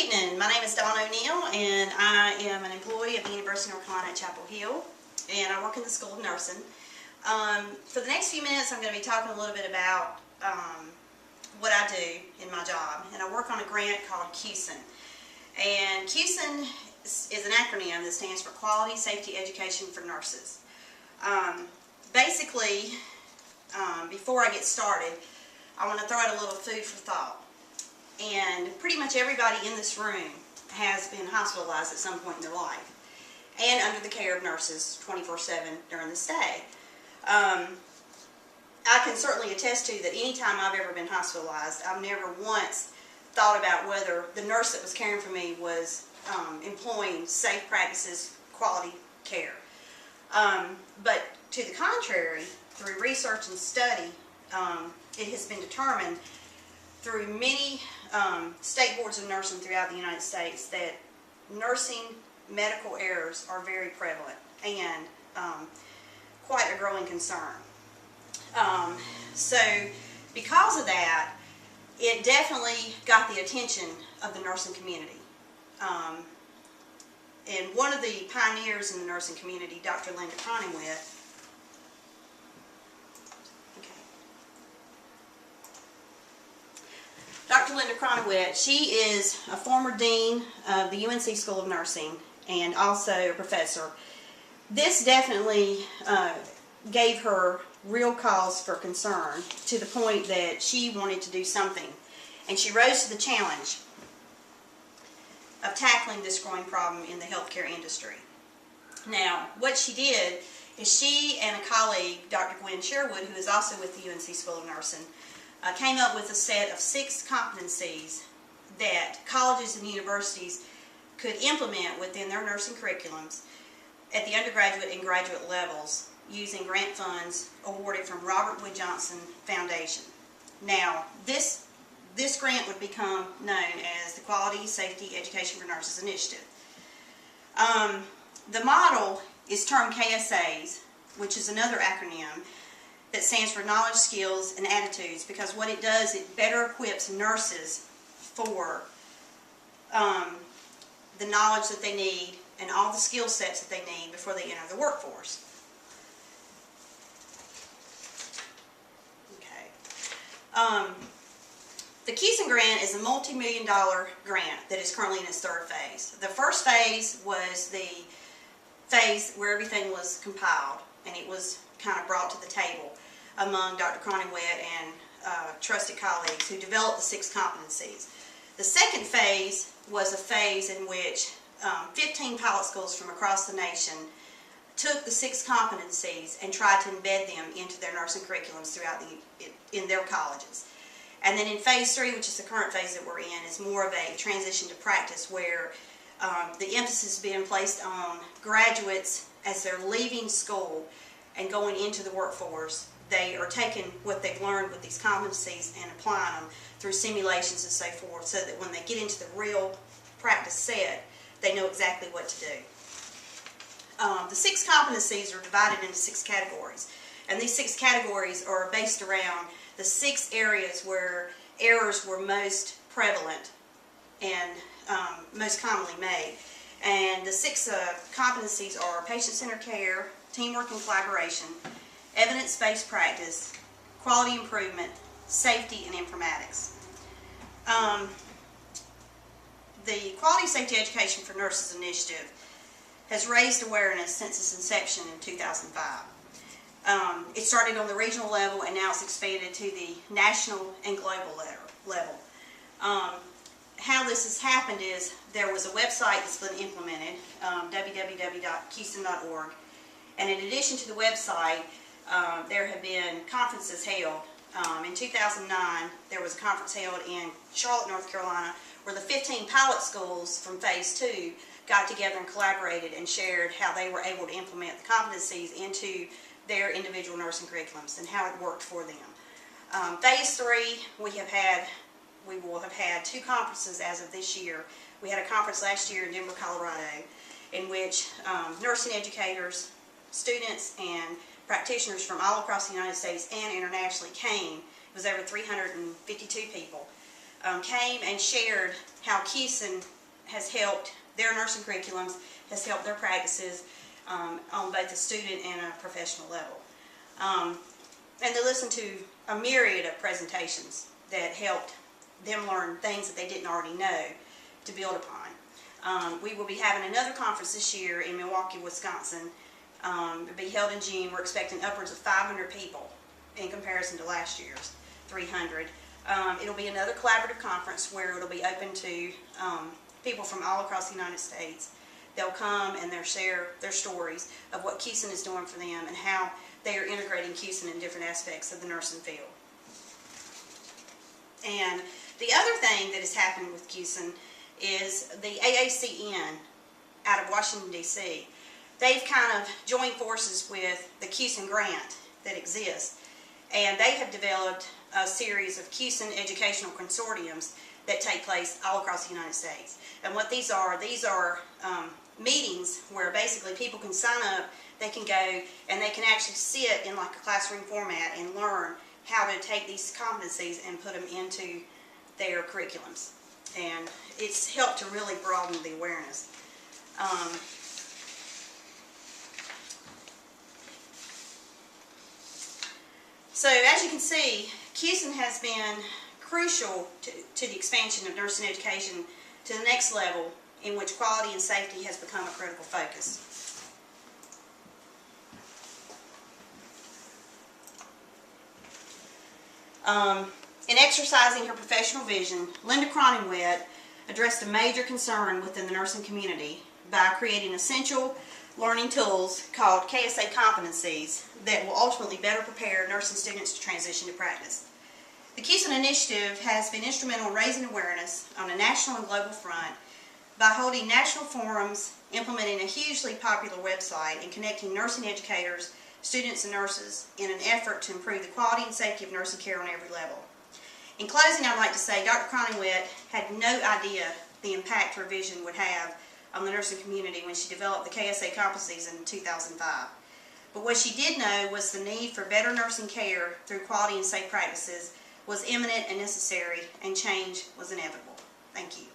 evening. My name is DONeal, and I am an employee of the University of North Carolina at Chapel Hill, and I work in the School of Nursing. For the next few minutes, I'm going to be talking a little bit about what I do in my job, and I work on a grant called COMS101. And COMS101 is an acronym that stands for Quality Safety Education for Nurses. Basically, before I get started, I want to throw out a little food for thought. And pretty much everybody in this room has been hospitalized at some point in their life and under the care of nurses 24/7 during this day. I can certainly attest to that any time I've ever been hospitalized, I've never once thought about whether the nurse that was caring for me was employing safe practices, quality care. But to the contrary, through research and study, it has been determined through many state boards of nursing throughout the United States that nursing medical errors are very prevalent and quite a growing concern. So because of that, it definitely got the attention of the nursing community. And one of the pioneers in the nursing community, Dr. Linda Cronenwett, Dr. Linda Cronenwett, she is a former dean of the UNC School of Nursing and also a professor. This definitely gave her real cause for concern to the point that she wanted to do something. And she rose to the challenge of tackling this growing problem in the healthcare industry. Now, what she did is she and a colleague, Dr. Gwen Sherwood, who is also with the UNC School of Nursing, came up with a set of 6 competencies that colleges and universities could implement within their nursing curriculums at the undergraduate and graduate levels using grant funds awarded from Robert Wood Johnson Foundation. Now, this grant would become known as the Quality Safety Education for Nurses Initiative. The model is termed KSAs, which is another acronym that stands for Knowledge, Skills, and Attitudes, because what it does, it better equips nurses for the knowledge that they need and all the skill sets that they need before they enter the workforce. Okay. The COMS101 grant is a multi-million-dollar grant that is currently in its 3rd phase. The first phase was the phase where everything was compiled and it was kind of brought to the table among Dr. Cronenwett and trusted colleagues who developed the 6 competencies. The second phase was a phase in which 15 pilot schools from across the nation took the 6 competencies and tried to embed them into their nursing curriculums throughout in their colleges. And then in phase 3, which is the current phase that we're in, is more of a transition to practice where the emphasis is being placed on graduates as they're leaving school and going into the workforce. They are taking what they've learned with these competencies and applying them through simulations and so forth, so that when they get into the real practice set, they know exactly what to do. The 6 competencies are divided into 6 categories, and these 6 categories are based around the 6 areas where errors were most prevalent and most commonly made. And the 6 competencies are patient-centered care, teamwork and collaboration, evidence-based practice, quality improvement, safety, and informatics. The Quality Safety Education for Nurses Initiative has raised awareness since its inception in 2005. It started on the regional level and now it's expanded to the national and global level. How this has happened is there was a website that's been implemented, www.COMS101.org, and in addition to the website, there have been conferences held. In 2009, there was a conference held in Charlotte, North Carolina, where the 15 pilot schools from Phase 2 got together and collaborated and shared how they were able to implement the competencies into their individual nursing curriculums and how it worked for them. Phase 3, we will have had 2 conferences as of this year. We had a conference last year in Denver, Colorado, in which nursing educators, students, and practitioners from all across the United States and internationally came. It was over 352 people. came and shared how COMS has helped their nursing curriculums, has helped their practices on both a student and a professional level. And they listened to a myriad of presentations that helped them learn things that they didn't already know to build upon. We will be having another conference this year in Milwaukee, Wisconsin. It'll be held in June. We're expecting upwards of 500 people in comparison to last year's 300. It'll be another collaborative conference where it'll be open to people from all across the United States. They'll come and they'll share their stories of what COMS is doing for them and how they are integrating COMS in different aspects of the nursing field. And the other thing that has happened with COMS is the AACN out of Washington, D.C. They've kind of joined forces with the COMS grant that exists, and they have developed a series of COMS educational consortiums that take place all across the United States. And what these are meetings where basically people can sign up, they can go, and they can actually sit in like a classroom format and learn how to take these competencies and put them into their curriculums. And it's helped to really broaden the awareness. So as you can see, COMS has been crucial to the expansion of nursing education to the next level, in which quality and safety has become a critical focus. In exercising her professional vision, Linda Cronenwett addressed a major concern within the nursing community by creating essential learning tools called KSA competencies that will ultimately better prepare nursing students to transition to practice. The COMS initiative has been instrumental in raising awareness on a national and global front by holding national forums, implementing a hugely popular website, and connecting nursing educators, students, and nurses in an effort to improve the quality and safety of nursing care on every level. In closing, I'd like to say Dr. Cronenwett had no idea the impact her vision would have on the nursing community when she developed the KSA competencies in 2005. But what she did know was the need for better nursing care through quality and safe practices was imminent and necessary, and change was inevitable. Thank you.